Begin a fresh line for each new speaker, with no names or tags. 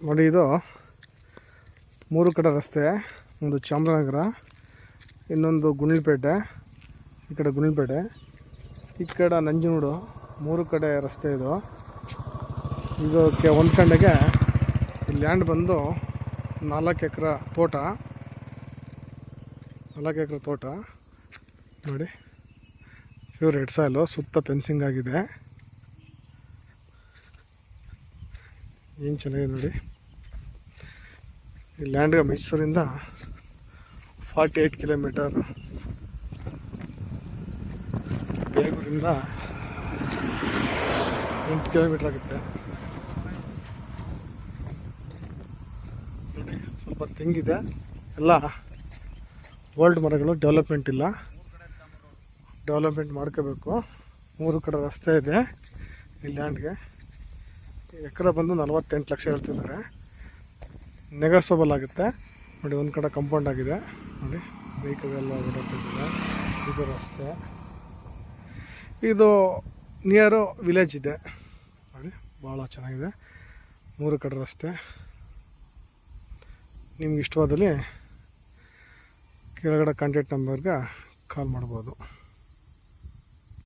ನೋಡಿ, ಇದು 3 ಕಡೆ ರಸ್ತೆ. ಒಂದು ಚಾಮರಾಜನಗರ, ಇನ್ನೊಂದು ಗುಂಡ್ಲುಪೇಟೆ, ಈ ಕಡೆ ಗುಂಡ್ಲುಪೇಟೆ, ಈ ಕಡೆ ನಂಜನಗೂಡು. 3 ಕಡೆ ರಸ್ತೆ ಇದು. ಇದಕ್ಕೆ ಹೊಂದ್ಕೊಂಡಾಗೆ ಈ ಲ್ಯಾಂಡ್ ಬಂದು 4 ಎಕರೆ ತೋಟ. 4 ಎಕರೆ ತೋಟ ನೋಡಿ, ಪ್ಯೂರ್ ರೆಡ್ ಸಾಯಿಲು. ಸುತ್ತ ಫೆನ್ಸಿಂಗ್ ಆಗಿದೆ. ಏನು ಚೆನ್ನಾಗಿದೆ ನೋಡಿ. ಈ ಲ್ಯಾಂಡ್ಗೆ ಮೈಸೂರಿಂದ 48 ಕಿಲೋಮೀಟರ್, ಬೇಗೂರಿಂದ 8 ಕಿಲೋಮೀಟರ್ ಆಗುತ್ತೆ ನೋಡಿ. ಸ್ವಲ್ಪ ತೆಂಗಿದೆ, ಎಲ್ಲ ಓಲ್ಡ್ ಮರಗಳು. ಡೆವಲಪ್ಮೆಂಟ್ ಇಲ್ಲ, ಡೆವಲಪ್ಮೆಂಟ್ ಮಾಡ್ಕೋಬೇಕು. 3 ಕಡೆ ರಸ್ತೆ ಇದೆ ಈ ಲ್ಯಾಂಡ್ಗೆ. ಎಕರೆ ಬಂದು 48 ಲಕ್ಷ ಹೇಳ್ತಿದ್ದಾರೆ. ನೆಗೋಸಬಲ್ ಆಗುತ್ತೆ ನೋಡಿ. ಒಂದು ಕಡೆ ಕಂಪೌಂಡ್ ಆಗಿದೆ ನೋಡಿ, ವೆಹಿಕಲ್ ಓಡಾಡ್ತಿದ್ದಾರೆ. ಇದು ರಸ್ತೆ, ಇದು ನಿಯರು ವಿಲೇಜ್ ಇದೆ ನೋಡಿ. ಭಾಳ ಚೆನ್ನಾಗಿದೆ. 3 ಕಡೆ ರಸ್ತೆ. ನಿಮ್ಗೆ ಇಷ್ಟವಾದಲ್ಲಿ ಕೆಳಗಡೆ ಕಾಂಟ್ಯಾಕ್ಟ್ ನಂಬರ್ಗೆ ಕಾಲ್ ಮಾಡ್ಬೋದು.